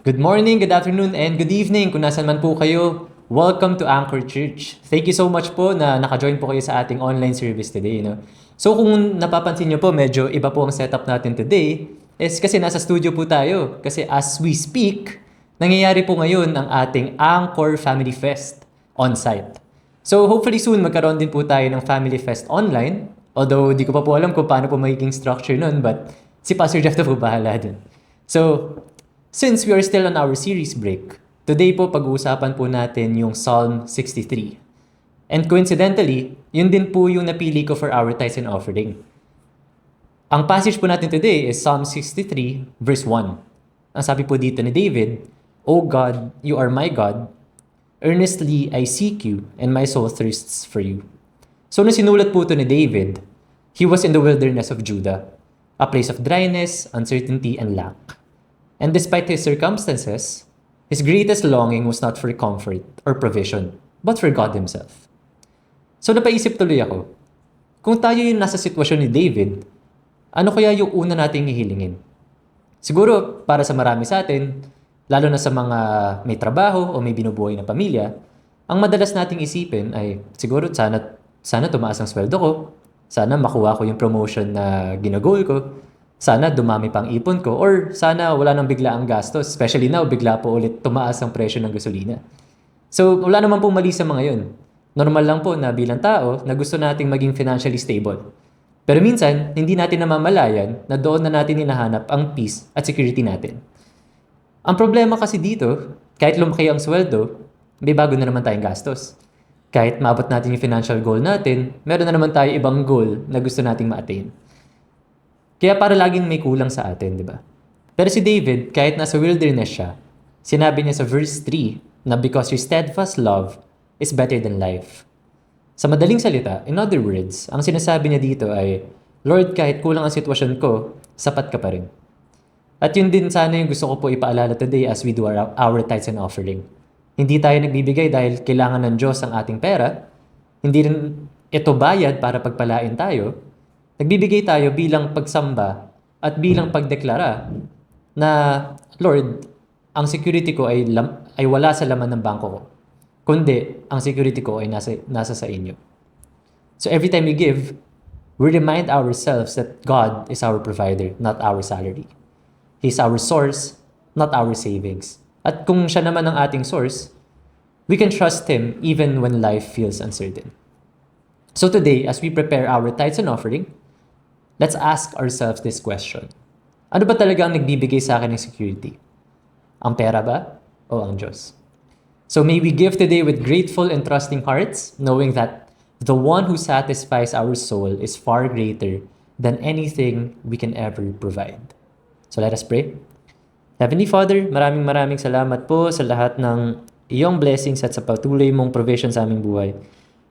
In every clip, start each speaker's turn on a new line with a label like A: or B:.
A: Good morning, good afternoon, and good evening kung nasan man po kayo. Welcome to Anchor Church. Thank you so much po na naka-join po kayo sa ating online service today. No? So kung napapansin nyo po, medyo iba po ang setup natin today is kasi nasa studio po tayo. Kasi as we speak, nangyayari po ngayon ang ating Anchor Family Fest on-site. So hopefully soon magkaroon din po tayo ng Family Fest online. Although di ko pa po alam kung paano po magiging structure nun, but si Pastor Jeff na po bahala dun. So, since we are still on our series break, today po pag-uusapan po natin yung Psalm 63. And coincidentally, yun din po yung napili ko for our tithes and offering. Ang passage po natin today is Psalm 63 verse 1. Ang sabi po dito ni David, "O God, you are my God. Earnestly I seek you, and my soul thirsts for you." So nung sinulat po ito ni David, he was in the wilderness of Judah, a place of dryness, uncertainty, and lack. And despite his circumstances, his greatest longing was not for comfort or provision, but for God Himself. So napaisip tuloy ako, kung tayo yung nasa sitwasyon ni David, ano kaya yung una nating hihilingin? Siguro, para sa marami sa atin, lalo na sa mga may trabaho o may binubuhay na pamilya, ang madalas nating isipin ay siguro sana tumaas ang sweldo ko, sana makuha ko yung promotion na ginagol ko, sana dumami pang ipon ko, or sana wala nang bigla ang gastos, especially now, bigla po ulit tumaas ang presyo ng gasolina. So, wala naman pong mali sa mga yun. Normal lang po na bilang tao na gusto nating maging financially stable. Pero minsan, hindi natin namamalayan na doon na natin hinahanap ang peace at security natin. Ang problema kasi dito, kahit lumaki ang sweldo, may bago na naman tayong gastos. Kahit maabot natin yung financial goal natin, meron na naman tayo ibang goal na gusto nating ma-attain. Kaya para laging may kulang sa atin, di ba? Pero si David, kahit nasa wilderness siya, sinabi niya sa verse 3 na because your steadfast love is better than life. Sa madaling salita, in other words, ang sinasabi niya dito ay, Lord, kahit kulang ang sitwasyon ko, sapat ka pa rin. At yun din sana yung gusto ko po ipaalala today as we do our tithes and offering. Hindi tayo nagbibigay dahil kailangan ng Diyos ang ating pera. Hindi rin ito bayad para pagpalain tayo. Nagbibigay tayo bilang pagsamba at bilang pagdeklara na, Lord, ang security ko ay wala sa laman ng bangko ko. Kundi, ang security ko ay nasa sa inyo. So every time we give, we remind ourselves that God is our provider, not our salary. He's our source, not our savings. At kung siya naman ang ating source, we can trust Him even when life feels uncertain. So today, as we prepare our tithes and offering, let's ask ourselves this question. Ano ba talaga ang nagbibigay sa akin ng security? Ang pera ba o ang Diyos? So may we give today with grateful and trusting hearts, knowing that the one who satisfies our soul is far greater than anything we can ever provide. So let us pray. Heavenly Father, maraming salamat po sa lahat ng iyong blessings at sa patuloy mong provision sa aming buhay.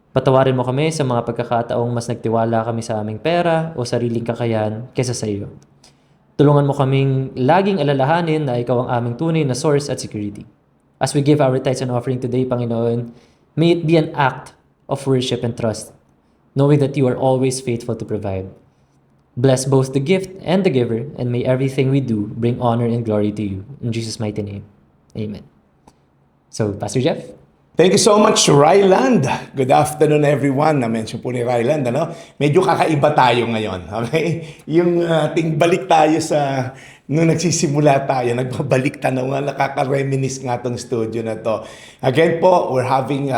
A: Patawarin mo kami sa mga pagkakataong mas nagtiwala kami sa aming pera o sariling kakayahan kaysa sa iyo. Tulungan mo kaming laging alalahanin na ikaw ang aming tunay na source at security. As we give our tithes and offering today, Panginoon, may it be an act of worship and trust, knowing that you are always faithful to provide. Bless both the gift and the giver, and may everything we do bring honor and glory to you. In Jesus' mighty name, amen. So, Pastor Jeff?
B: Thank you so much, Ryland. Good afternoon, everyone. Na-mention po ni Ryland, ano? Medyo kakaiba tayo ngayon, okay? Yung ating balik tayo sa, nung nagsisimula tayo, nagbabalik tanaw nga, nakaka-reminisce nga tong studio na to. Again po, we're having,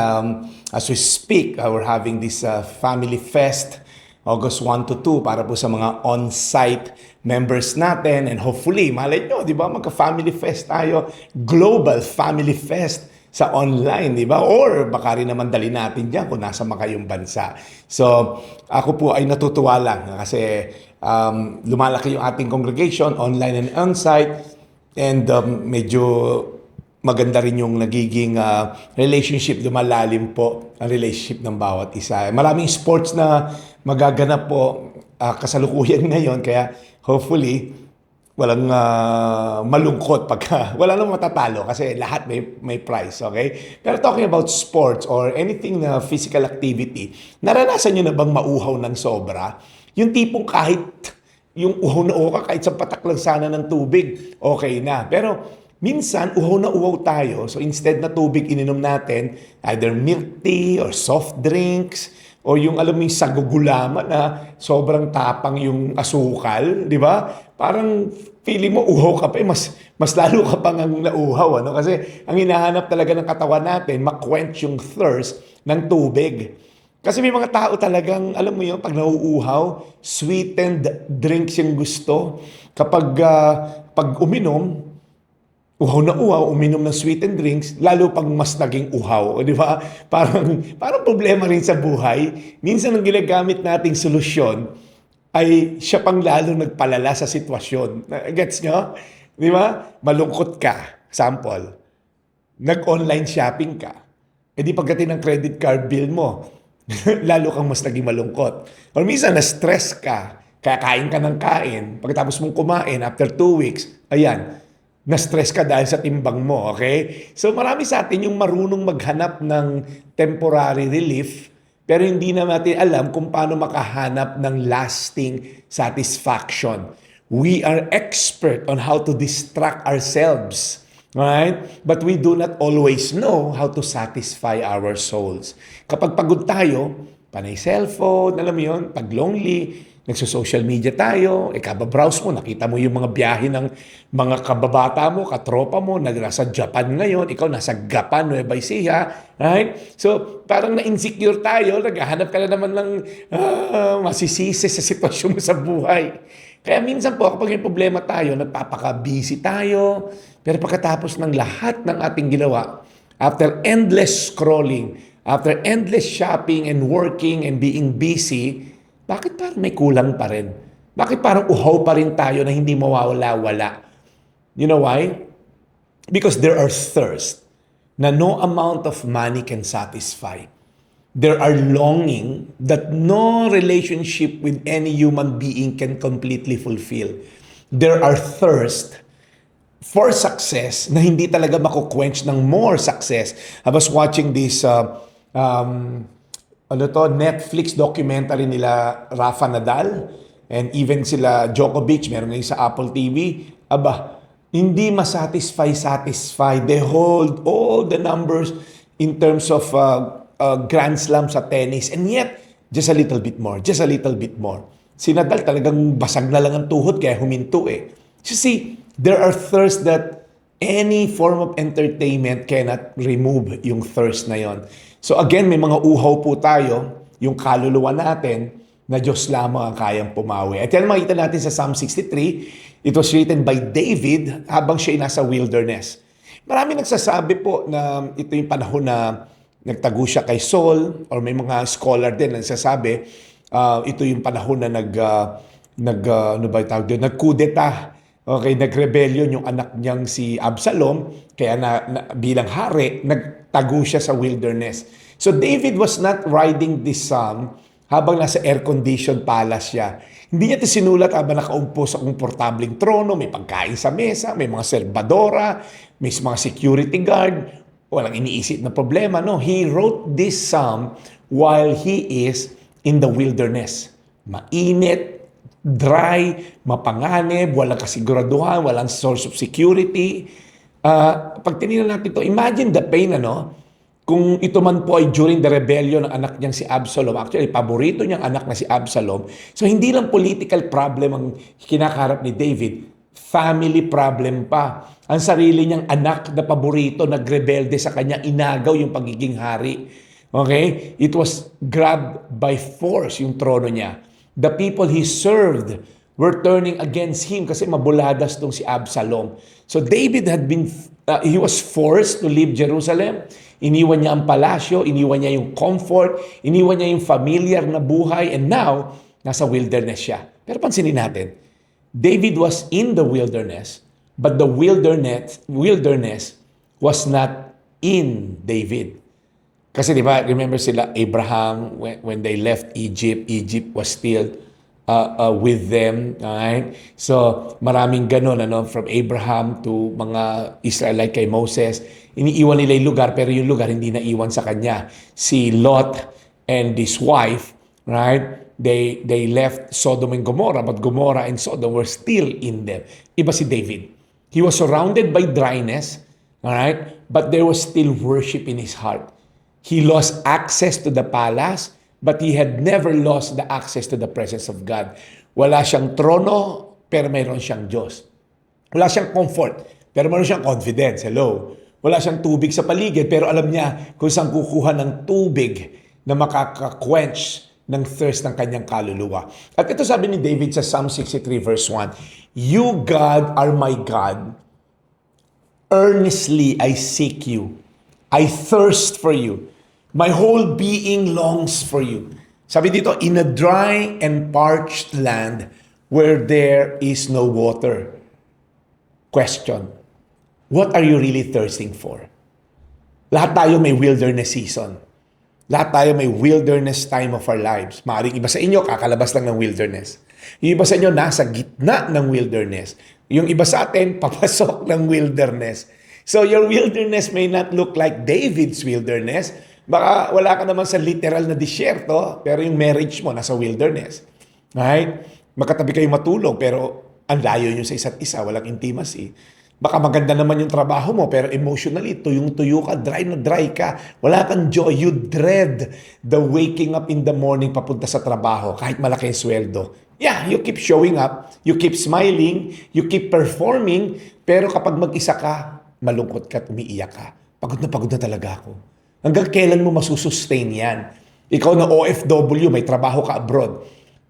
B: as we speak, we're having this Family Fest, August 1 to 2, para po sa mga on-site members natin. And hopefully, malay nyo, di ba, magka-Family Fest tayo, Global Family Fest, sa online, di ba? Or baka rin naman dali natin dyan kung nasa makayong bansa. So, ako po ay natutuwa lang kasi lumalaki yung ating congregation, online and on-site, and medyo maganda rin yung nagiging relationship, lumalalim po ang relationship ng bawat isa. Maraming sports na magaganap po kasalukuyan ngayon, kaya hopefully, walang malungkot pagka wala nang matatalo kasi lahat may prize, okay? Pero talking about sports or anything na physical activity, naranasan niyo na bang mauhaw ng sobra? Yung tipong kahit yung uhaw na uhaw ka, kahit sa patak lang sana ng tubig, okay na. Pero minsan uhaw na uhaw tayo. So instead na tubig ininom natin, either milk tea or soft drinks, o yung alam mo yung sagugulaman na sobrang tapang yung asukal, di ba? Parang feeling mo uhaw ka pa, mas lalo ka pang ang nauhaw. Ano? Kasi ang hinahanap talaga ng katawan natin, ma-quench yung thirst ng tubig. Kasi may mga tao talagang, alam mo yun, pag nauuhaw, sweetened drinks yung gusto. Kapag pag uminom, uhaw na uhaw, uminom ng sweetened drinks, lalo pag mas naging uhaw. Di ba? Parang problema rin sa buhay. Minsan ang ginagamit nating solusyon ay siya pang lalo nagpalala sa sitwasyon. Gets nyo? Di ba? Malungkot ka. Sample. Nag-online shopping ka. E di pagdating ng credit card bill mo, lalo kang mas naging malungkot. Or minsan na-stress ka, kakain ka ng kain, pagkatapos mong kumain, after 2 weeks, ayan, na-stress ka dahil sa timbang mo, okay? So marami sa atin yung marunong maghanap ng temporary relief, pero hindi na natin alam kung paano makahanap ng lasting satisfaction. We are expert on how to distract ourselves, right? But we do not always know how to satisfy our souls. Kapag pagod tayo, panay cellphone, alam mo yun, pag lonely, nagso-social media tayo, kababrowse mo, nakita mo yung mga biyahe ng mga kababata mo, katropa mo, nasa Japan ngayon, ikaw nasa Gapan, Nueva Ecija, right? So, parang na-insecure tayo, naghahanap ka na naman ng masisisi sa sitwasyon mo sa buhay. Kaya minsan po, kapag may problema tayo, nagpapaka-busy tayo, pero pagkatapos ng lahat ng ating ginawa, after endless scrolling, after endless shopping and working and being busy, bakit parang may kulang pa rin? Bakit parang uhaw pa rin tayo na hindi mawawala-wala? You know why? Because there are thirst na no amount of money can satisfy. There are longing that no relationship with any human being can completely fulfill. There are thirst for success na hindi talaga makuquench ng more success. I was watching this Netflix documentary nila Rafa Nadal and even sila Djokovic, meron ngayon sa Apple TV. Aba, hindi satisfy. They hold all the numbers in terms of Grand Slam sa tennis, and yet, just a little bit more. Si Nadal talagang basag na lang ang tuhod kaya huminto eh. You see, there are thirsts that any form of entertainment cannot remove yung thirst na yon. So again, may mga uhaw po tayo, yung kaluluwa natin, na Diyos lamang ang kayang pumawi. At yan makita natin sa Psalm 63, it was written by David habang siya nasa wilderness. Marami nagsasabi po na ito yung panahon na nagtago siya kay Saul, or may mga scholar din na nagsasabi, ito yung panahon na nagkudeta. Okay, nagrebellion yung anak niyang si Absalom, kaya bilang hari, nagtago siya sa wilderness. So David was not writing this psalm habang nasa air-conditioned palace siya. Hindi niya ito sinulat habang nakaupo sa komportabling trono, may pagkain sa mesa, may mga serbadora, may mga security guard, walang iniisip na problema. No, he wrote this psalm while he is in the wilderness. Mainit, dry, mapanganib, walang kasiguraduhan, walang source of security. Pag tinignan natin ito, imagine the pain, kung ito man po ay during the rebellion ng anak niyang si Absalom. Actually, paborito niyang anak na si Absalom. So, hindi lang political problem ang kinakaharap ni David, family problem pa. Ang sarili niyang anak na paborito, nagrebelde sa kanya, inagaw yung pagiging hari. Okay? It was grabbed by force yung trono niya. The people he served were turning against him kasi mabuladas tong si Absalom. So David he was forced to leave Jerusalem. Iniwan niya ang palasyo, iniwan niya yung comfort, iniwan niya yung familiar na buhay, and now, nasa wilderness siya. Pero pansinin natin, David was in the wilderness, but the wilderness was not in David. Kasi di ba, remember sila Abraham, when they left Egypt, Egypt was still with them. Right? So maraming ganun, from Abraham to mga Israelite kay Moses. Iniiwan nila yung lugar, pero yung lugar hindi naiwan sa kanya. Si Lot and his wife, right? They left Sodom and Gomorrah, but Gomorrah and Sodom were still in them. Iba si David. He was surrounded by dryness, all right? But there was still worship in his heart. He lost access to the palace, but he had never lost the access to the presence of God. Wala siyang trono, pero mayroon siyang Diyos. Wala siyang comfort, pero mayroon siyang confidence. Hello. Wala siyang tubig sa paligid, pero alam niya kung saan kukuha ng tubig na makaka-quench ng thirst ng kanyang kaluluwa. At ito sabi ni David sa Psalm 63 verse 1, You, God, are my God. Earnestly I seek you. I thirst for you. My whole being longs for you. Sabi dito, in a dry and parched land where there is no water. Question. What are you really thirsting for? Lahat tayo may wilderness season. Lahat tayo may wilderness time of our lives. Maaaring iba sa inyo, kakalabas lang ng wilderness. Yung iba sa inyo, nasa gitna ng wilderness. Yung iba sa atin, papasok ng wilderness. So your wilderness may not look like David's wilderness. Baka wala ka naman sa literal na disyerto, pero yung marriage mo nasa wilderness. Right? Magkatabi kayo matulog, pero ang layo nyo sa isa't isa, walang intimacy. Baka maganda naman yung trabaho mo, pero emotionally, tuyong-tuyo ka, dry na dry ka. Wala kang joy. You dread the waking up in the morning papunta sa trabaho, kahit malaki yung sweldo. Yeah, you keep showing up, you keep smiling, you keep performing, pero kapag mag-isa ka, malungkot ka at umiiyak ka. Pagod na talaga ako. Hanggang kailan mo masusustain yan? Ikaw na OFW, may trabaho ka abroad.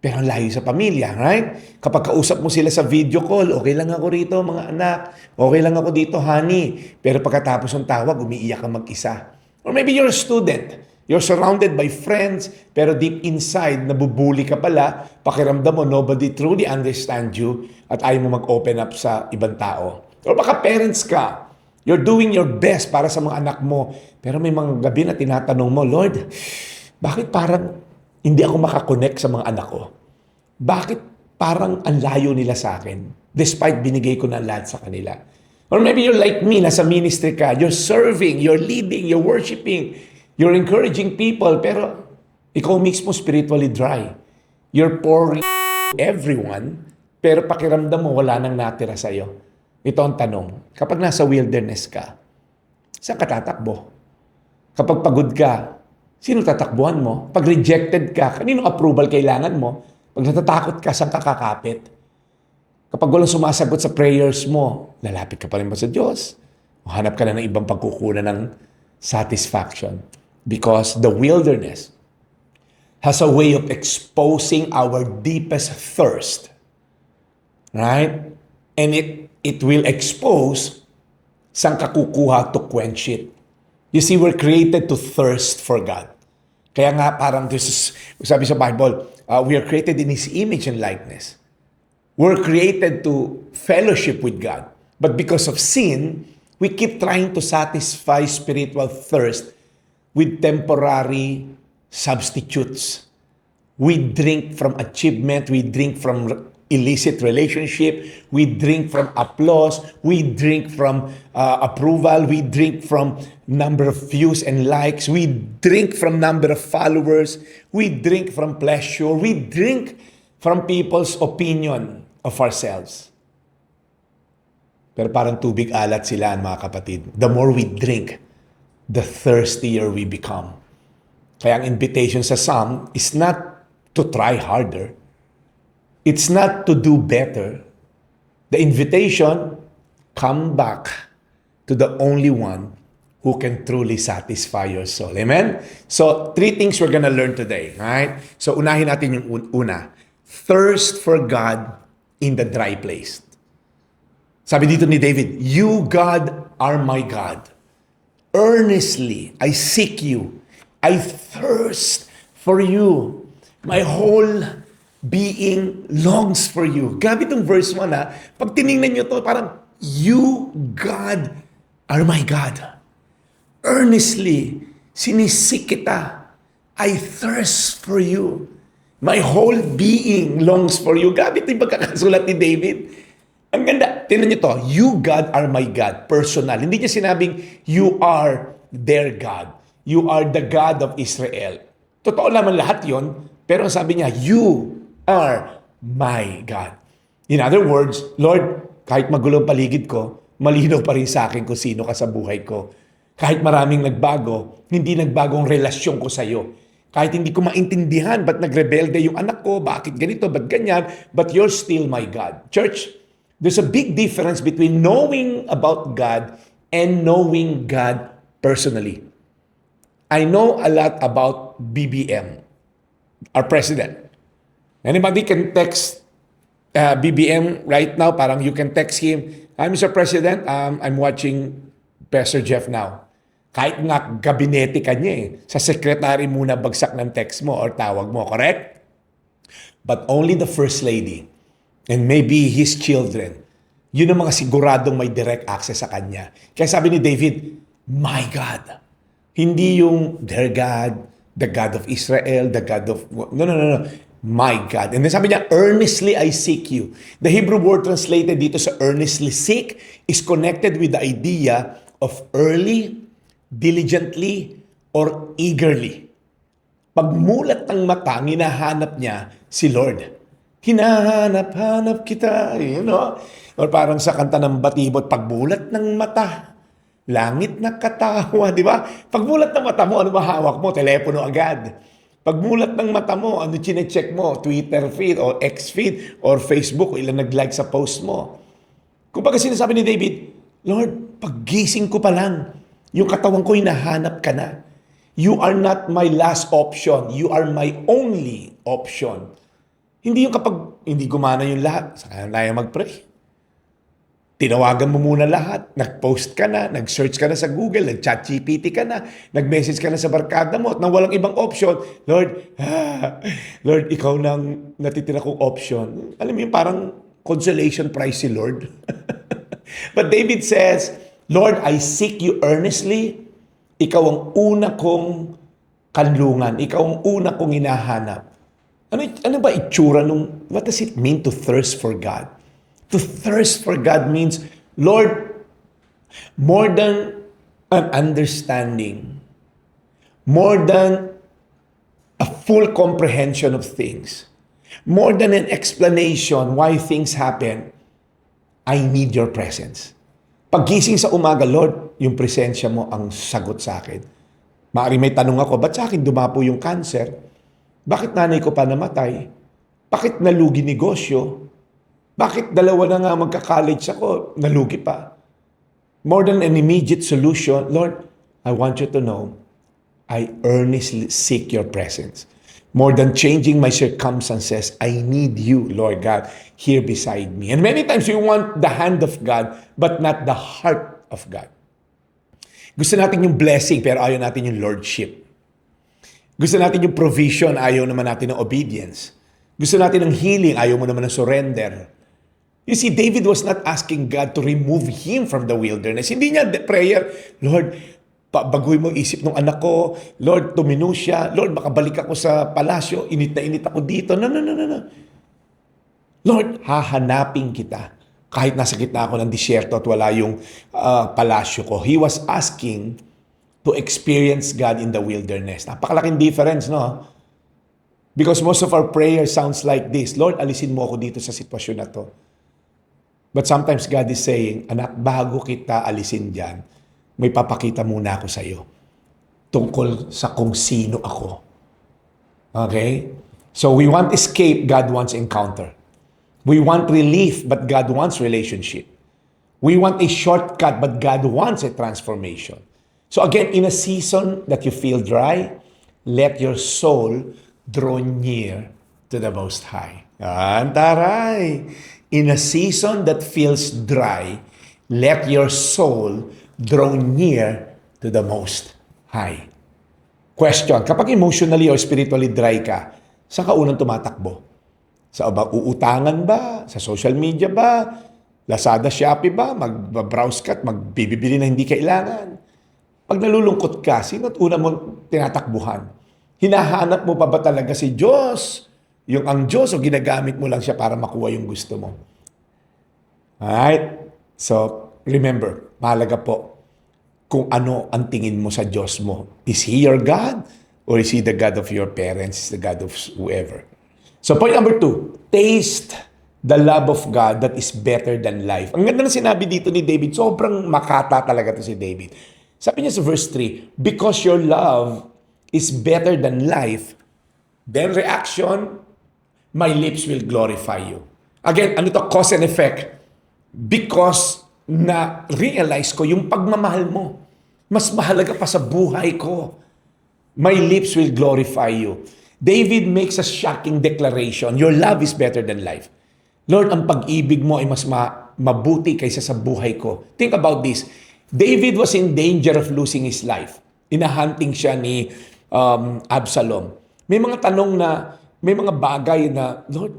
B: Pero ang layo sa pamilya, right? Kapag kausap mo sila sa video call, okay lang ako rito mga anak, okay lang ako dito honey. Pero pagkatapos ng tawag, umiiyak ka mag-isa. Or maybe you're a student, you're surrounded by friends, pero deep inside, nabubuli ka pala, pakiramdam mo, nobody truly understand you, at ayaw mo mag-open up sa ibang tao. Or baka parents ka, you're doing your best para sa mga anak mo, pero may mga gabi na tinatanong mo, Lord, bakit parang hindi ako makakonect sa mga anak ko? Bakit parang ang layo nila sa akin despite binigay ko na lahat sa kanila? Or maybe you're like me, nasa ministry ka, you're serving, you're leading, you're worshiping, you're encouraging people, pero ikaw mismo spiritually dry. You're pouring everyone, pero pakiramdam mo wala nang natira sa'yo. Ito ang tanong, kapag nasa wilderness ka, saan ka tatakbo? Kapag pagod ka, sino tatakbuhan mo? Pag rejected ka, kaninong approval kailangan mo? Pag natatakot ka, saan ka kakapit? Kapag walang sumasagot sa prayers mo, lalapit ka pa rin ba sa Diyos? O hanap ka na ng ibang pagkukunan ng satisfaction? Because the wilderness has a way of exposing our deepest thirst. Right? And it will expose saan ka kukuha to quench it. You see, we're created to thirst for God. Kaya nga parang this is, sabi sa Bible, we are created in His image and likeness. We're created to fellowship with God. But because of sin, we keep trying to satisfy spiritual thirst with temporary substitutes. We drink from achievement, we drink from illicit relationship, we drink from applause, we drink from approval, we drink from number of views and likes, we drink from number of followers, we drink from pleasure, we drink from people's opinion of ourselves. Pero parang tubig alat sila, mga kapatid. The more we drink, the thirstier we become. Kaya ang invitation sa Psalm is not to try harder. It's not to do better. The invitation, come back to the only one who can truly satisfy your soul. Amen? So, 3 things we're gonna learn today. Right? So, unahin natin yung una. Thirst for God in the dry place. Sabi dito ni David, You, God, are my God. Earnestly, I seek you. I thirst for you. My whole being longs for you. Grabe itong verse 1 ha. Pag tinignan nyo to, parang, You, God, are my God. Earnestly, sinisik kita. I thirst for you. My whole being longs for you. Grabe ito yung pagkakasulat ni David. Ang ganda. Tingnan nyo to. You, God, are my God. Personal. Hindi niya sinabing, you are their God. You are the God of Israel. Totoo naman lahat yon, pero sabi niya, you are my God. In other words, Lord, kahit magulo ang paligid ko, malinaw pa rin sa akin kung sino ka sa buhay ko. Kahit maraming nagbago, hindi nagbago ang relasyon ko sa iyo. Kahit hindi ko maintindihan ba't nagrebelde yung anak ko, bakit ganito, ba't ganyan, but you're still my God. Church, there's a big difference between knowing about God and knowing God personally. I know a lot about BBM, our president. Anybody can text BBM right now, parang you can text him, "Hi, Mr. President, I'm watching Pastor Jeff now." Kahit nga gabinete ka niya sa secretary muna bagsak ng text mo or tawag mo, correct? But only the First Lady and maybe his children, yun ang mga siguradong may direct access sa kanya. Kaya sabi ni David, my God. Hindi yung their God, the God of Israel, the God of... No. My God. And then sabi niya, earnestly I seek you. The Hebrew word translated dito sa earnestly seek is connected with the idea of early, diligently, or eagerly. Pagmulat ng mata, hinahanap niya si Lord. Hinahanap-hanap kita. You know? Or parang sa kanta ng Batibot, pagmulat ng mata, langit na katawa, di ba? Pagmulat ng mata mo, ano ba hawak mo? Telepono agad. Pagmulat ng mata mo, ano chinecheck mo? Twitter feed o X feed or Facebook, ilan nag-like sa post mo. Kung baga sinasabi ni David, Lord, paggising ko pa lang, yung katawan ko hinahanap ka na. You are not my last option. You are my only option. Hindi yung kapag hindi gumana yung lahat, saka na tayo mag-pray. Tinawagan mo muna lahat, nag-post ka na, nag-search ka na sa Google, nag-chat GPT ka na, nag-message ka na sa barkada mo, at nang walang ibang option, Lord, Lord, ikaw nang natitira kong option. Alam mo yung parang consolation prize si Lord. But David says, Lord, I seek you earnestly. Ikaw ang una kong kanlungan. Ikaw ang una kong hinahanap. Ano ba itsura nung, what does it mean to thirst for God? To thirst for God means, Lord, more than an understanding, more than a full comprehension of things, more than an explanation why things happen, I need your presence. Paggising sa umaga, Lord, yung presensya mo ang sagot sa akin. Maaaring may tanong ako, ba't sa akin dumapo yung cancer? Bakit nanay ko pa namatay? Bakit nalugi negosyo? Bakit dalawa na nga magka-college ako, nalugi pa? More than an immediate solution, Lord, I want you to know, I earnestly seek your presence. More than changing my circumstances, I need you, Lord God, here beside me. And many times we want the hand of God, but not the heart of God. Gusto natin yung blessing, pero ayaw natin yung lordship. Gusto natin yung provision, ayaw naman natin ng obedience. Gusto natin ng healing, ayaw mo naman ng surrender. You see, David was not asking God to remove him from the wilderness. Hindi niya prayer, Lord, baguhin mo isip ng anak ko. Lord, tumino siya. Lord, makabalik ako sa palasyo. Init na init ako dito. No. Lord, hahanapin kita. Kahit nasa gitna ako ng disyerto at wala yung palasyo ko. He was asking to experience God in the wilderness. Napakalaking difference, no? Because most of our prayer sounds like this, Lord, alisin mo ako dito sa sitwasyon na to. But sometimes God is saying, anak, bago kita alisin dyan, may papakita muna ako sa iyo tungkol sa kung sino ako. Okay? So we want escape, God wants encounter. We want relief, but God wants relationship. We want a shortcut, but God wants a transformation. So again, in a season that you feel dry, let your soul draw near to the Most High. Antaray! In a season that feels dry, let your soul draw near to the Most High. Question, kapag emotionally or spiritually dry ka, saan ka unang tumatakbo? Sa uutangan ba? Sa social media ba? Lazada, Shopee ba? Mag-browse ka at magbibili na hindi kailangan? Pag nalulungkot ka, sino't una mong tinatakbuhan? Hinahanap mo pa ba talaga si Diyos? Yung ang Diyos o ginagamit mo lang siya para makuha yung gusto mo? Alright? So, remember, mahalaga po kung ano ang tingin mo sa Diyos mo. Is He your God? Or is He the God of your parents? The God of whoever? So, point number 2, taste the love of God that is better than life. Ang ganda na sinabi dito ni David, sobrang makata talaga to si David. Sabi niya sa verse 3, because your love is better than life, then reaction, my lips will glorify you. Again, ano to? Cause and effect. Because na-realize ko yung pagmamahal mo, mas mahalaga pa sa buhay ko. My lips will glorify you. David makes a shocking declaration. Your love is better than life. Lord, ang pag-ibig mo ay mas mabuti kaysa sa buhay ko. Think about this. David was in danger of losing his life. Inahunting siya ni Absalom. May mga tanong na, may mga bagay na, Lord,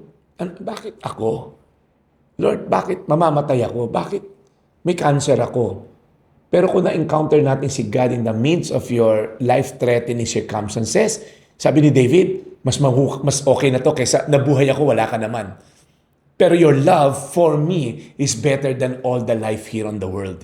B: bakit ako? Lord, bakit mamamatay ako? Bakit may cancer ako? Pero kung na-encounter natin si God in the midst of your life-threatening circumstances, sabi ni David, mas okay na to kaysa nabuhay ako, wala ka naman. Pero your love for me is better than all the life here on the world.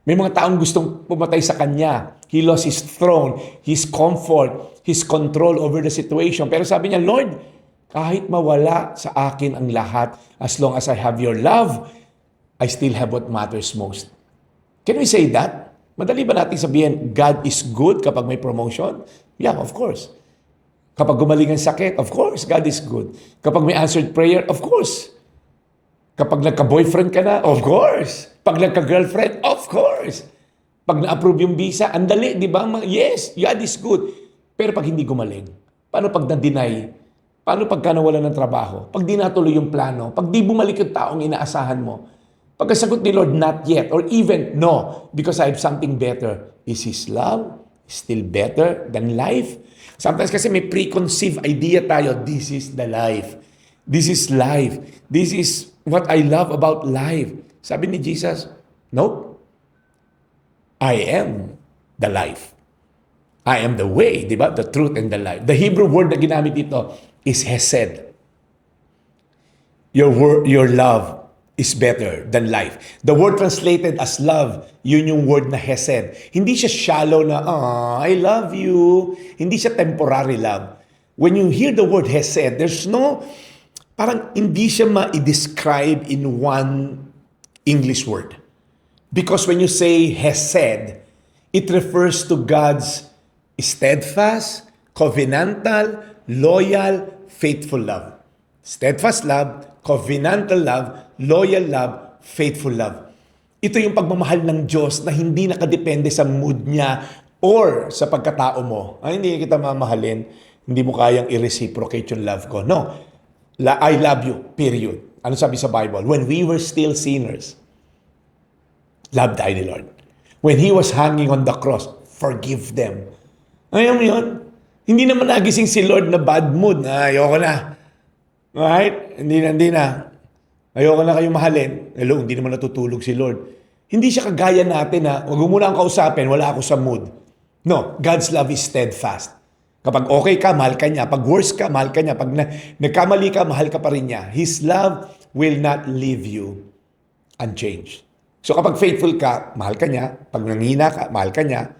B: May mga taong gustong pumatay sa kanya. He lost his throne, his comfort, his control over the situation. Pero sabi niya, Lord, kahit mawala sa akin ang lahat, as long as I have your love, I still have what matters most. Can we say that? Madali ba natin sabihin, God is good kapag may promotion? Yeah, of course. Kapag gumaling ang sakit, of course, God is good. Kapag may answered prayer, of course. Kapag nagka-boyfriend ka na, of course. Pag nagka-girlfriend, of course. Pag na-approve yung visa, andali, di ba? Yes, God is good. Pero pag hindi gumaling, paano pag na-deny? Paano pagka nawala ng trabaho? Pag di natuloy yung plano? Pag di bumalik yung taong inaasahan mo? Pagkasagot ni Lord, not yet. Or even, no, because I have something better. Is His love still better than life? Sometimes kasi may preconceived idea tayo, this is the life. This is life. This is what I love about life. Sabi ni Jesus, nope. I am the life. I am the way, di ba? The truth and the life. The Hebrew word na ginamit dito is hesed. Your love is better than life. The word translated as love, yun yung word na hesed. Hindi siya shallow na, I love you. Hindi siya temporary love. When you hear the word hesed, there's no, parang hindi siya ma-describe in one English word. Because when you say hesed, it refers to God's steadfast, covenantal, loyal, faithful love. Steadfast love, covenantal love, loyal love, faithful love. Ito yung pagmamahal ng Diyos na hindi nakadepende sa mood niya or sa pagkatao mo. Hindi kita mamahalin, hindi mo kayang i-reciprocate yung love ko. No. I love you, period. Ano sabi sa Bible? When we were still sinners, love died the Lord. When He was hanging on the cross, forgive them. Ayaw mo yun? Hindi naman nagising si Lord na bad mood, na ayoko na. Right? Hindi na. Ayoko na kayong mahalin. Hello, hindi naman natutulog si Lord. Hindi siya kagaya natin na, wag mo muna ang kausapin, wala ako sa mood. No, God's love is steadfast. Kapag okay ka, mahal ka niya. Pag worse ka, mahal ka niya. Pag nagkamali ka, mahal ka pa rin niya. His love will not leave you unchanged. So kapag faithful ka, mahal ka niya. Pag nanghina ka, mahal ka niya.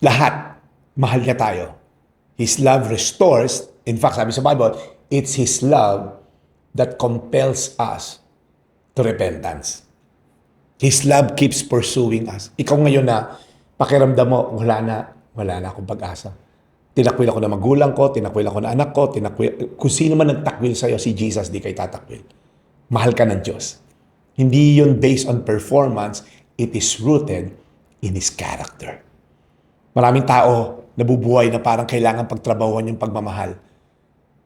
B: Lahat, mahal niya tayo. His love restores. In fact, sabi sa Bible, it's His love that compels us to repentance. His love keeps pursuing us. Ikaw ngayon na pakiramdam mo, wala na akong pag-asa. Tinakwil ako na magulang ko, tinakwil ako na anak ko, kung sino man nagtakwil sa'yo, si Jesus, di kay tatakwil. Mahal ka ng Diyos. Hindi yun based on performance, it is rooted in His character. Maraming tao nabubuhay na parang kailangan pagtrabahuan yung pagmamahal.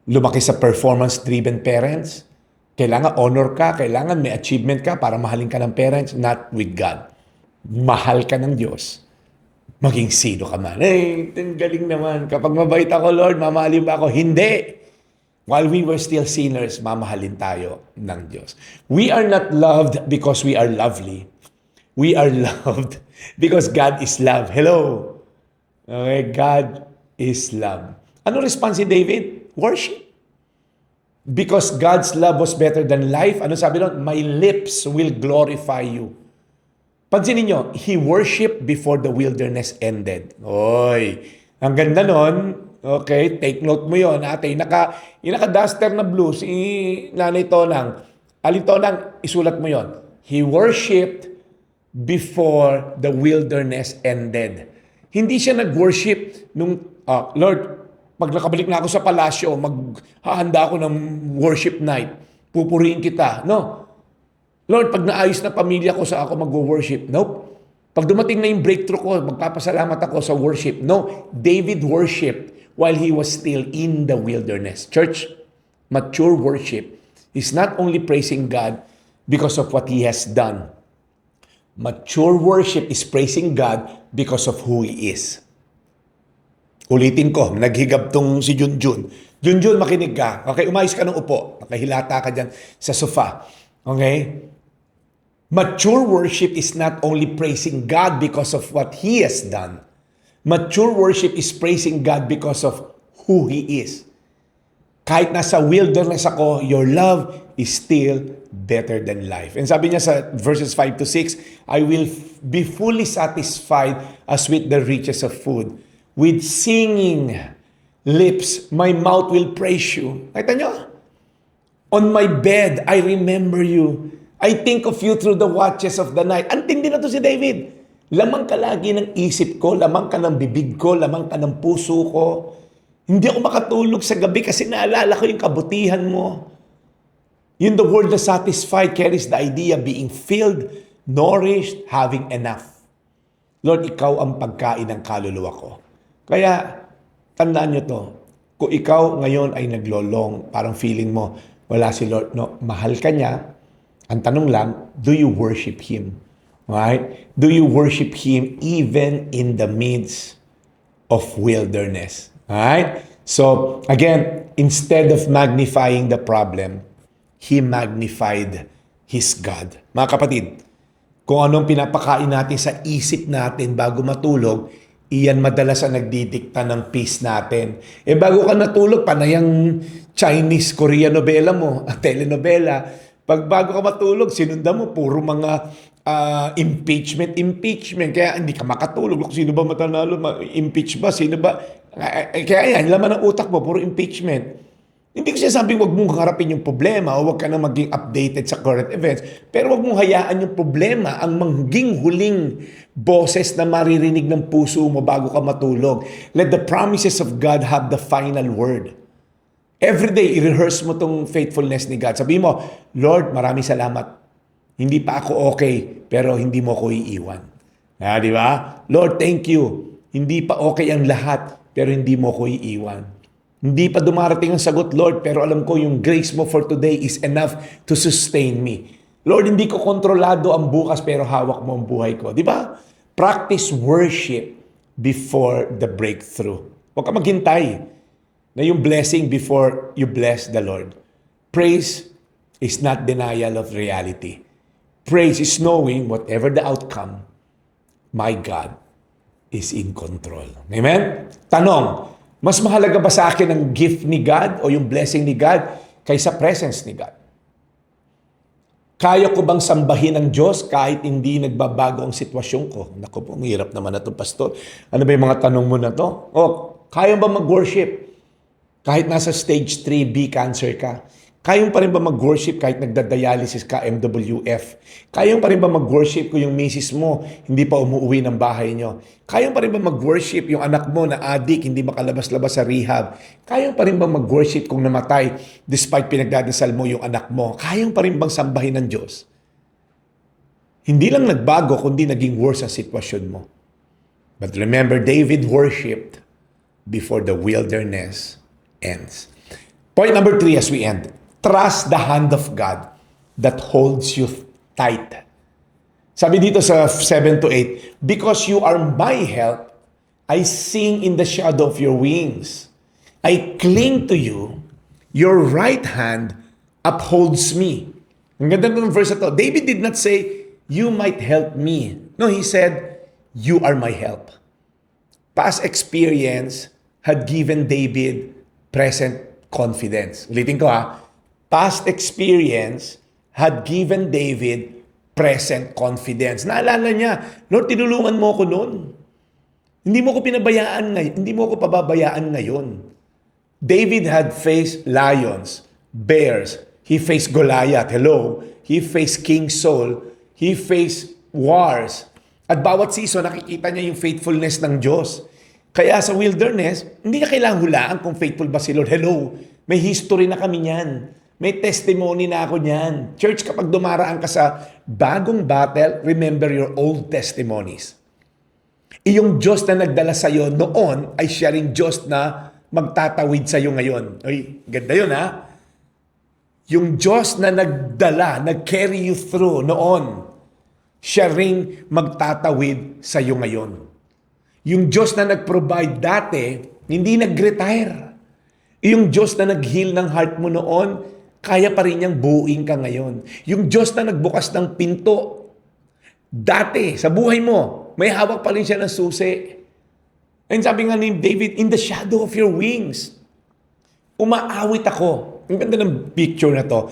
B: Lumaki sa performance-driven parents, kailangan honor ka, kailangan may achievement ka para mahalin ka ng parents, not with God. Mahal ka ng Diyos. Maging sino ka man. Galing naman. Kapag mabait ako, Lord, mamahalin ba ako? Hindi. While we were still sinners, mamahalin tayo ng Diyos. We are not loved because we are lovely. We are loved because God is love. Hello. Okay, God is love. Ano response ni David? Worship. Because God's love was better than life. Ano sabi doon? My lips will glorify you. Pansinin nyo, he worshiped before the wilderness ended. Oy, ang ganda nun. Okay? Take note mo yun. Ate, yung naka-duster na blue, si Nanay Tonang. Alin Tonang, isulat mo yon. He worshipped before the wilderness ended. Hindi siya nag-worship nung, Lord, pag nakabalik na ako sa palasyo, maghahanda ako ng worship night. Pupuriin kita. No. Lord, pag naayos na pamilya ko, sa ako mag-worship? Nope. Pag dumating na yung breakthrough ko, magpapasalamat ako sa worship. No. David worshiped while he was still in the wilderness. Church, mature worship is not only praising God because of what He has done. Mature worship is praising God because of who He is. Ulitin ko, naghigab tong si Junjun. Junjun, makinig ka. Okay, umayos ka ng upo. Nakahilata ka dyan sa sofa. Okay? Mature worship is not only praising God because of what He has done. Mature worship is praising God because of who He is. Kahit nasa wilderness ako, your love is still better than life. And sabi niya sa verses 5 to 6, I will be fully satisfied as with the riches of food. With singing lips, my mouth will praise you. Nakita nyo? On my bed, I remember you. I think of you through the watches of the night. Antindi na to si David. Lamang ka lagi ng isip ko, lamang ka ng bibig ko, lamang ka ng puso ko. Hindi ako makatulog sa gabi kasi naalala ko yung kabutihan mo. Yung the word na satisfied carries the idea being filled, nourished, having enough. Lord, ikaw ang pagkain ng kaluluwa ko. Kaya, tandaan nyo to, kung ikaw ngayon ay naglolong, parang feeling mo, wala si Lord, no, mahal ka niya, ang tanong lang, do you worship Him? Right? Do you worship Him even in the midst of wilderness? Right? So, again, instead of magnifying the problem, He magnified His God. Mga kapatid, kung anong pinapakain natin sa isip natin bago matulog, iyan madalas ang nagdidikta ng peace natin. Bago ka natulog, panayang Chinese, Korean novela mo, telenovela. Pag bago ka matulog, sinundan mo, puro mga impeachment. Kaya hindi ka makatulog. Kung sino ba matanalo? Impeach ba? Sino ba? Kaya yan, laman ng utak mo, puro impeachment. Hindi ko sinasabing wag mong harapin yung problema o wag ka na maging updated sa current events. Pero wag mong hayaan yung problema ang maging huling boses na maririnig ng puso mo bago ka matulog. Let the promises of God have the final word. Every day, i-rehearse mo tong faithfulness ni God. Sabi mo, Lord, maraming salamat. Hindi pa ako okay, pero hindi mo ko iiwan. Di ba? Lord, thank you. Hindi pa okay ang lahat, pero hindi mo ko iiwan. Hindi pa dumarating ang sagot, Lord, pero alam ko yung grace mo for today is enough to sustain me. Lord, hindi ko kontrolado ang bukas, pero hawak mo ang buhay ko. Di ba? Practice worship before the breakthrough. Huwag ka maghintay na yung blessing before you bless the Lord. Praise is not denial of reality. Praise is knowing whatever the outcome, my God is in control. Amen? Tanong, mas mahalaga ba sa akin ang gift ni God o yung blessing ni God kaysa presence ni God? Kaya ko bang sambahin ang Diyos kahit hindi nagbabago ang sitwasyon ko? Naku po, mahirap naman na ito, Pastor. Ano ba yung mga tanong mo na to? O, kaya ba mag-worship kahit nasa stage 3B cancer ka? Kaya pa rin ba mag-worship kahit nagda-dialysis ka, MWF? Kaya pa rin ba mag-worship kung yung misis mo hindi pa umuwi ng bahay nyo? Kaya pa rin ba mag-worship yung anak mo na addict, hindi makalabas-labas sa rehab? Kaya pa rin ba mag-worship kung namatay despite pinagdadasal mo yung anak mo? Kaya pa rin bang sambahin ng Diyos? Hindi lang nagbago, kundi naging worse ang sitwasyon mo. But remember, David worshipped before the wilderness ends. Point number 3 as we end. Trust the hand of God that holds you tight. Sabi dito sa 7 to 8, because you are my help, I sing in the shadow of your wings. I cling to you, your right hand upholds me. Ang ganda ng verse na to. David did not say, you might help me. No, he said, you are my help. Past experience had given David present confidence. Ulitin ko ha. Past experience had given David present confidence. Naalala niya, Lord, tinulungan mo ko noon. Hindi mo ko pinabayaan ngayon. Hindi mo ko pababayaan ngayon. David had faced lions, bears. He faced Goliath. Hello. He faced King Saul. He faced wars. At bawat season, nakikita niya yung faithfulness ng Diyos. Kaya sa wilderness, hindi niya kailangang hulaan kung faithful ba si Lord. Hello. May history na kami niyan. May testimony na ako niyan. Church, kapag dumaraan ka sa bagong battle, remember your old testimonies. Iyong Diyos na nagdala sa iyo noon ay siya ring Diyos na magtatawid sa iyo ngayon. Uy, ganda yun ha? Yung Diyos na nagdala, nag-carry you through noon, siya ring magtatawid sa iyo ngayon. Yung Diyos na nag-provide dati, hindi nag-retire. Yung Diyos na nag-heal ng heart mo noon, kaya pa rin niyang buuin ka ngayon. Yung Diyos na nagbukas ng pinto, dati, sa buhay mo, may hawak pa rin siya ng susi. And sabi nga ni David, in the shadow of your wings, umaawit ako. Ang ganda ng picture na to.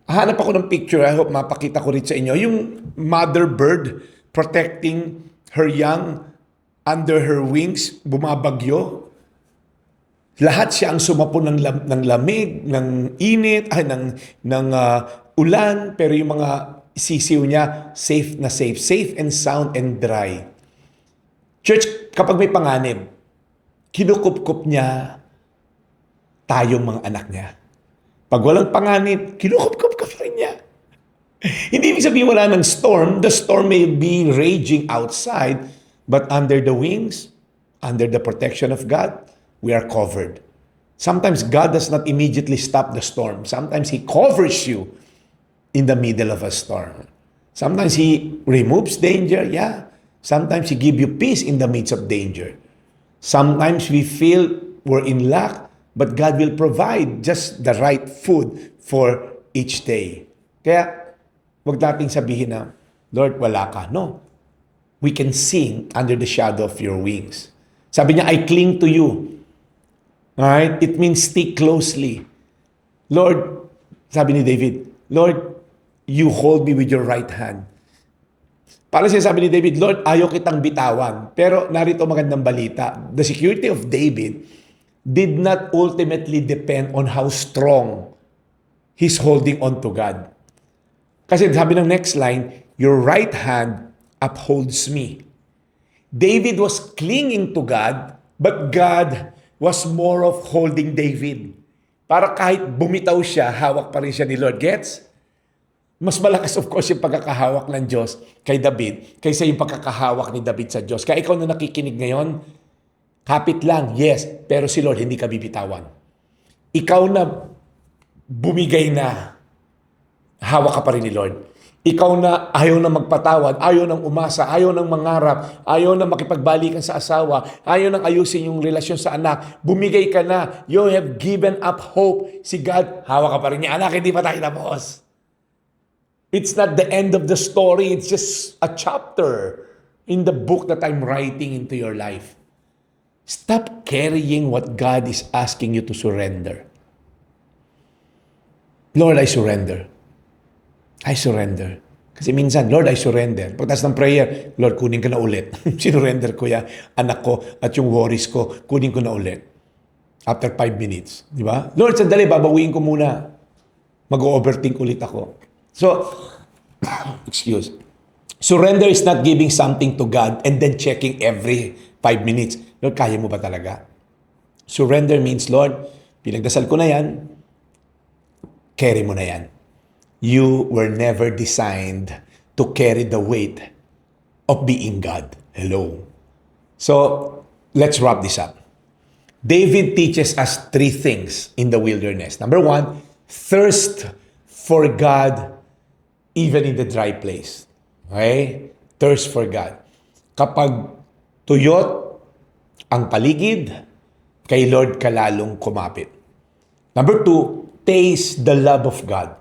B: Hanap ako ng picture, I hope mapakita ko rin sa inyo. Yung mother bird protecting her young under her wings, bumabagyo. Lahat siya ang sumapo ng lamig, ng init, ng ulan, pero yung mga sisiw niya, safe na safe. Safe and sound and dry. Church, kapag may panganib, kinukup-kup niya tayong mga anak niya. Pag walang panganib, kinukup-kup ka pa rin niya. Hindi ibig sabihin wala ng storm. The storm may be raging outside, but under the wings, under the protection of God, we are covered. Sometimes God does not immediately stop the storm. Sometimes He covers you in the middle of a storm. Sometimes He removes danger, yeah. Sometimes He gives you peace in the midst of danger. Sometimes we feel we're in lack, but God will provide just the right food for each day. Kaya, wag nating sabihin na, Lord, wala ka. No. We can sing under the shadow of your wings. Sabi niya, I cling to you. Alright? It means stick closely. Lord, sabi ni David, Lord, you hold me with your right hand. Para siya sabi ni David, Lord, ayaw kitang bitawan. Pero narito magandang balita. The security of David did not ultimately depend on how strong he's holding on to God. Kasi sabi ng next line, your right hand upholds me. David was clinging to God, but God was more of holding David. Para kahit bumitaw siya, hawak pa rin siya ni Lord. Gets? Mas malakas of course yung pagkakahawak ng Diyos kay David kaysa yung pagkakahawak ni David sa Diyos. Kaya ikaw na nakikinig ngayon, kapit lang, yes, pero si Lord hindi ka bibitawan. Ikaw na bumigay na, hawak ka pa rin ni Lord. Ikaw na ayaw na magpatawad, ayaw nang umasa, ayaw nang mangarap, ayaw na makipagbalikan sa asawa, ayaw nang ayusin yung relasyon sa anak, bumigay ka na, you have given up hope. Si God, hawak ka pa rin niya. Anak, hindi pa tayo tapos. It's not the end of the story. It's just a chapter in the book that I'm writing into your life. Stop carrying what God is asking you to surrender. Lord, I surrender. I surrender. Kasi minsan, Lord, I surrender. Pagtas ng prayer, Lord, kunin ka na ulit. Sinurrender ko yan, anak ko, at yung worries ko, kunin ko na ulit. After 5 minutes. Di ba? Lord, sandali, babawiin ko muna. Mag-overthink ulit ako. So, excuse. Surrender is not giving something to God and then checking every 5 minutes. Lord, kaya mo ba talaga? Surrender means, Lord, pinagdasal ko na yan, carry mo na yan. You were never designed to carry the weight of being God. Hello. So, let's wrap this up. David teaches us 3 things in the wilderness. Number 1, thirst for God even in the dry place. Okay? Thirst for God. Kapag tuyot ang paligid, kay Lord ka lalong kumapit. Number 2, taste the love of God.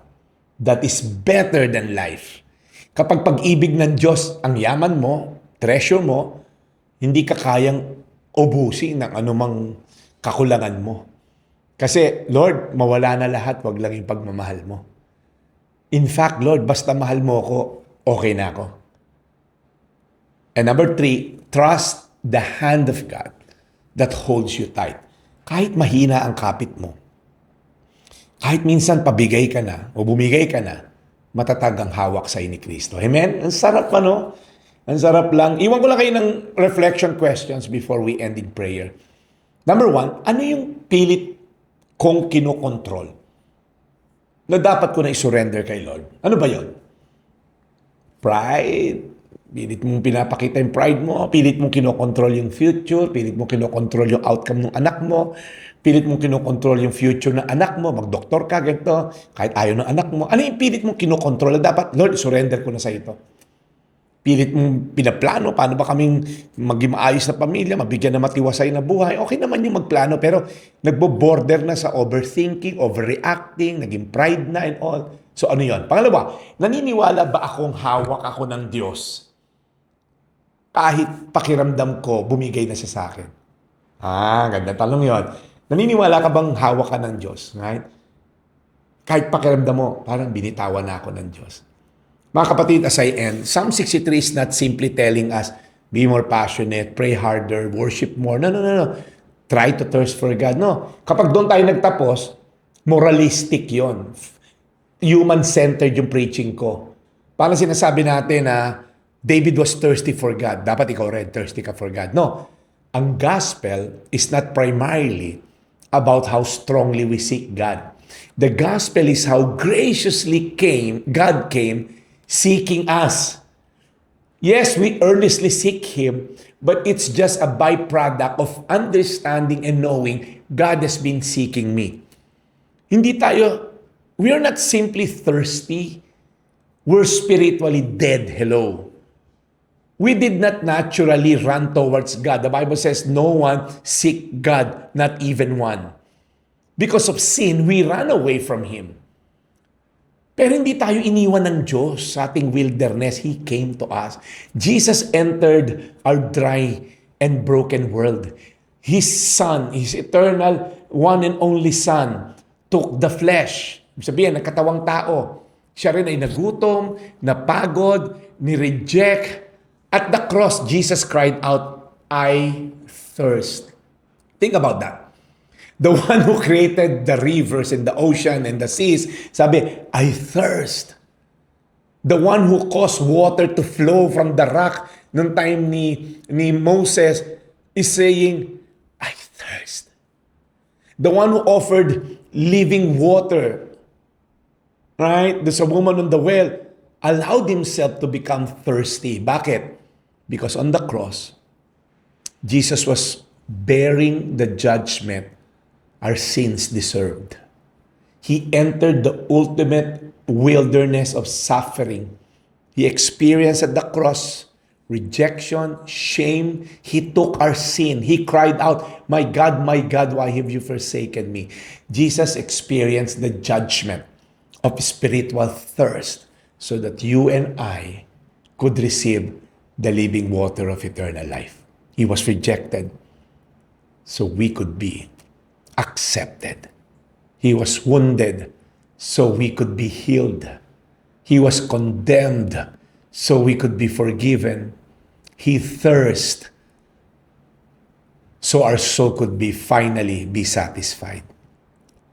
B: That is better than life. Kapag pag-ibig ng Diyos ang yaman mo, treasure mo, hindi ka kayang ubusin ng anumang kakulangan mo. Kasi, Lord, mawala na lahat, wag lang yung pagmamahal mo. In fact, Lord, basta mahal mo ako, okay na ako. And number 3, trust the hand of God that holds you tight. Kahit mahina ang kapit mo, kahit minsan pabigay ka na o bumigay ka na, matatag ang hawak sa ni Kristo. Amen? Ang sarap ano? Ang sarap lang. Iwan ko lang kayo ng reflection questions before we end in prayer. Number 1, ano yung pilit kong kinokontrol na dapat ko na isurrender kay Lord? Ano ba yon? Pride. Pilit mong pinapakita yung pride mo. Pilit mong kinokontrol yung future. Pilit mong kinokontrol yung outcome ng anak mo. Pilit mong kinokontrol yung future ng anak mo. Mag-doktor ka, ganito. Kahit ayaw ng anak mo. Ano yung pilit mong kinokontrol na dapat, Lord, surrender ko na sa ito? Pilit mong pinaplano, paano ba kaming maging maayos na pamilya, mabigyan na matiwasay na buhay. Okay naman yung magplano, pero nagbo-border na sa overthinking, overreacting, naging pride na and all. So ano yun? Pangalawa, naniniwala ba akong hawak ako ng Diyos? Kahit pakiramdam ko, bumigay na siya sa akin. Ganda talong yun. Naniniwala ka bang hawak ka ng Diyos? Right? Kahit pakiramdam mo, parang binitawan na ako ng Diyos. Mga kapatid, as I end, Psalm 63 is not simply telling us, be more passionate, pray harder, worship more. No. Try to thirst for God. No. Kapag doon tayo nagtapos, moralistic yon. Human-centered yung preaching ko. Parang sinasabi natin na David was thirsty for God. Dapat ikaw rin, thirsty ka for God. No. Ang gospel is not primarily about how strongly we seek God. The gospel is how graciously God came seeking us. Yes, we earnestly seek Him, but it's just a byproduct of understanding and knowing God has been seeking me. We are not simply thirsty. We're spiritually dead. Hello. We did not naturally run towards God. The Bible says no one seek God, not even one. Because of sin, we ran away from Him. Pero hindi tayo iniwan ng Diyos sa ating wilderness. He came to us. Jesus entered our dry and broken world. His Son, His eternal, one and only Son, took the flesh. Ibig sabihin, nagkatawang tao. Siya rin ay nagutom, napagod, ni-reject. At the cross, Jesus cried out, I thirst. Think about that. The one who created the rivers and the ocean and the seas, sabi, I thirst. The one who caused water to flow from the rock nung time ni Moses is saying, I thirst. The one who offered living water, right? The woman on the well allowed himself to become thirsty. Bakit? Because on the cross, Jesus was bearing the judgment our sins deserved. He entered the ultimate wilderness of suffering. He experienced at the cross rejection, shame. He took our sin. He cried out, my God, why have you forsaken me? Jesus experienced the judgment of spiritual thirst so that you and I could receive the living water of eternal life. He was rejected so we could be accepted. He was wounded so we could be healed. He was condemned so we could be forgiven. He thirsted so our soul could finally be satisfied.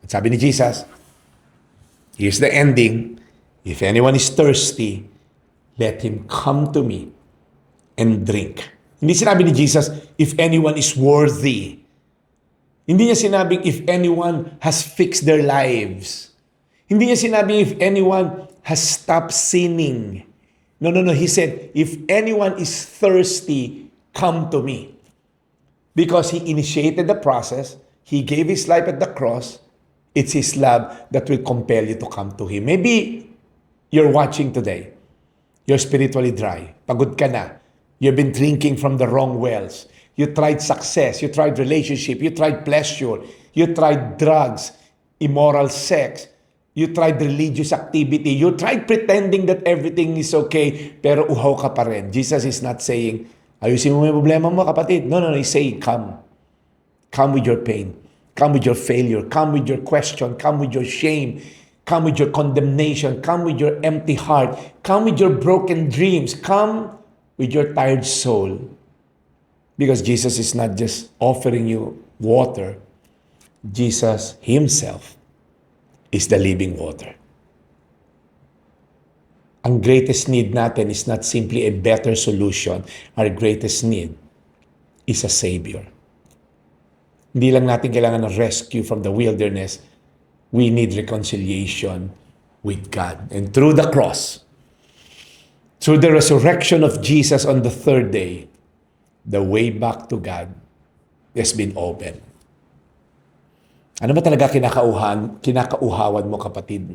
B: At sabi ni Jesus, here's the ending. If anyone is thirsty, let him come to me and drink. Hindi sinabi ni Jesus, if anyone is worthy. Hindi niya sinabing if anyone has fixed their lives. Hindi niya sinabing if anyone has stopped sinning. No. He said, if anyone is thirsty, come to me. Because He initiated the process. He gave His life at the cross. It's His love that will compel you to come to Him. Maybe you're watching today. You're spiritually dry. Pagod ka na. You've been drinking from the wrong wells. You tried success, you tried relationship, you tried pleasure, you tried drugs, immoral sex, you tried religious activity, you tried pretending that everything is okay, pero uhaw ka pa rin. Jesus is not saying, ayusin mo yung problema mo, kapatid. No. He's saying, come. Come with your pain. Come with your failure. Come with your question. Come with your shame. Come with your condemnation. Come with your empty heart. Come with your broken dreams. Come with your tired soul. Because Jesus is not just offering you water. Jesus Himself is the living water. Ang greatest need natin is not simply a better solution. Our greatest need is a Savior. Hindi lang natin kailangan ng rescue from the wilderness. We need reconciliation with God. And through the cross, through the resurrection of Jesus on the third day, the way back to God has been opened. Ano ba talaga kinakauhawan mo, kapatid?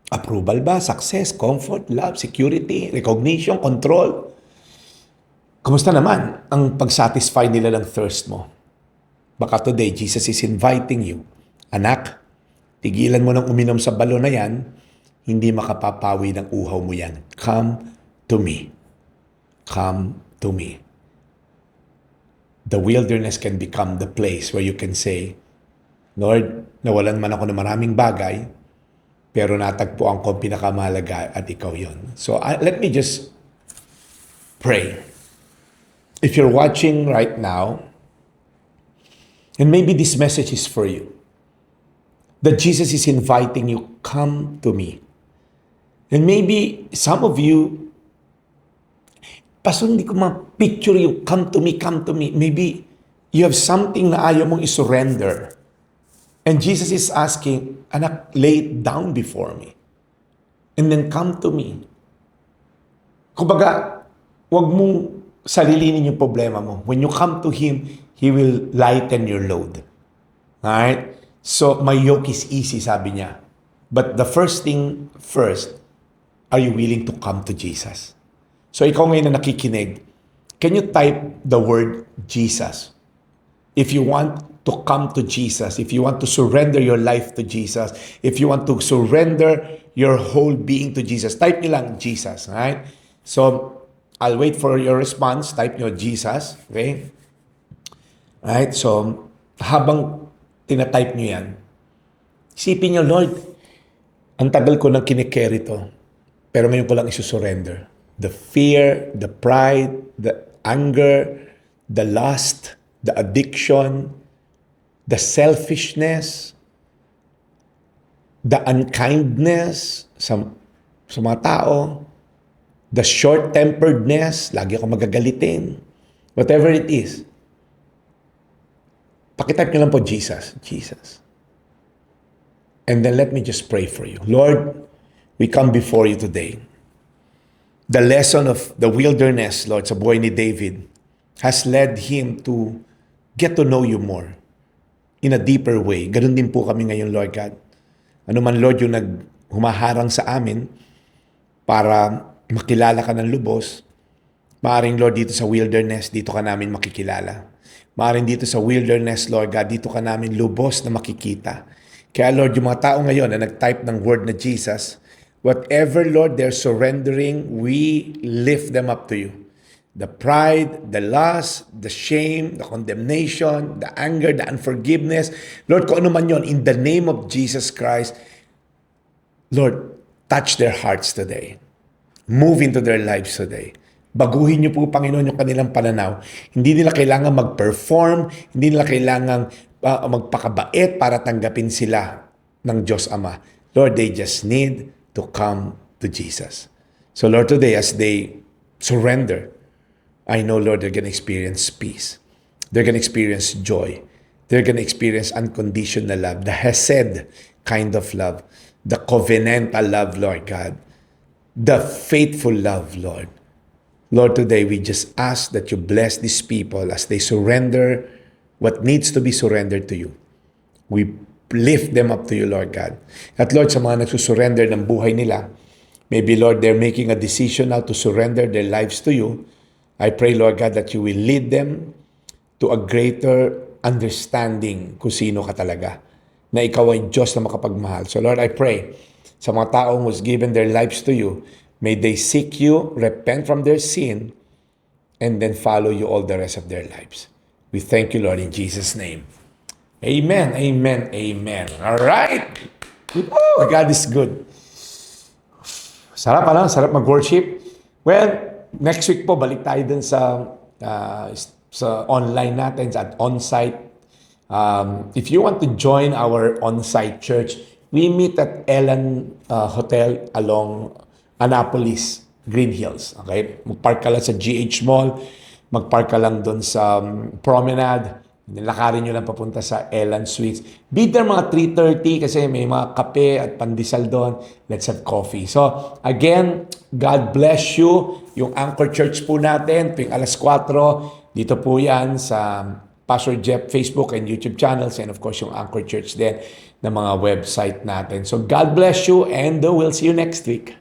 B: Approval ba? Success, comfort, love, security, recognition, control? Kumusta naman ang pag-satisfy nila ng thirst mo? Baka today, Jesus is inviting you. Anak, tigilan mo nang uminom sa balon na yan, hindi makapapawi ng uhaw mo yan. Come to me. Come to me. The wilderness can become the place where you can say, Lord, nawalan man ako ng maraming bagay, pero natagpuan ko ang pinakamahalaga at ikaw yon. So let me just pray. If you're watching right now, and maybe this message is for you, that Jesus is inviting you, come to me. And maybe some of you, Pastor, hindi ko ma-picture yung come to me, come to me. Maybe you have something na ayaw mong isurrender. And Jesus is asking, anak, lay it down before me. And then come to me. Kumbaga, huwag mong salilinin yung problema mo. When you come to Him, He will lighten your load. Alright? So, my yoke is easy, sabi niya. But the first thing first, are you willing to come to Jesus? So, ikaw ngayon na nakikinig, can you type the word Jesus? If you want to come to Jesus, if you want to surrender your life to Jesus, if you want to surrender your whole being to Jesus, type nyo lang Jesus, right? So, I'll wait for your response. Type nyo Jesus, okay? Right? So, habang tinatype nyo yan, isipin nyo, Lord, ang tagal ko nang kinikerry to, pero ngayon ko lang isusurrender. The fear, the pride, the anger, the lust, the addiction, the selfishness, the unkindness sa mga tao, the short-temperedness, lagi ako magagalitin, whatever it is. Pakitype nyo lang po, Jesus, Jesus. And then let me just pray for you. Lord, we come before you today. The lesson of the wilderness, Lord, sa buhay ni David, has led him to get to know you more in a deeper way. Ganun din po kami ngayon, Lord God. Ano man, Lord, yung humaharang sa amin para makilala ka ng lubos, maaring, Lord, dito sa wilderness, dito ka namin makikilala. Maaring dito sa wilderness, Lord God, dito ka namin lubos na makikita. Kaya, Lord, yung mga tao ngayon na nag-type ng word na Jesus, whatever, Lord, they're surrendering, we lift them up to you. The pride, the lust, the shame, the condemnation, the anger, the unforgiveness. Lord, kung ano man yun, in the name of Jesus Christ, Lord, touch their hearts today. Move into their lives today. Baguhin niyo po, Panginoon, yung kanilang pananaw. Hindi nila kailangan mag-perform, hindi nila kailangan magpakabait para tanggapin sila ng Diyos Ama. Lord, they just need to come to Jesus. So Lord, today as they surrender, I know, Lord, they're going to experience peace. They're going to experience joy. They're going to experience unconditional love, the Hesed kind of love, the covenantal love, Lord God, the faithful love, Lord. Lord, today we just ask that you bless these people as they surrender what needs to be surrendered to you. We lift them up to you, Lord God. At Lord, sa mga nagsusurrender ng buhay nila, maybe, Lord, they're making a decision now to surrender their lives to you. I pray, Lord God, that you will lead them to a greater understanding kung sino ka talaga, na ikaw ay Diyos na makapagmahal. So, Lord, I pray sa mga taong who's given their lives to you, may they seek you, repent from their sin, and then follow you all the rest of their lives. We thank you, Lord, in Jesus' name. Amen, amen, amen. All right. Woo! God is good. Sarap, sarap mag-worship. Well, next week po, balik tayo dun sa sa online natin at on-site. If you want to join our on-site church, we meet at Elan Hotel along Annapolis, Green Hills. Okay? Magpark ka lang sa GH Mall, magpark ka lang doon sa Promenade, nilakarin nyo lang papunta sa Elan Suites. Be there mga 3:30 kasi may mga kape at pandesal doon. Let's have coffee. So, again, God bless you. Yung Anchor Church po natin, tuwing alas 4, dito po yan sa Pastor Jeff Facebook and YouTube channels, and of course yung Anchor Church din na mga website natin. So, God bless you and we'll see you next week.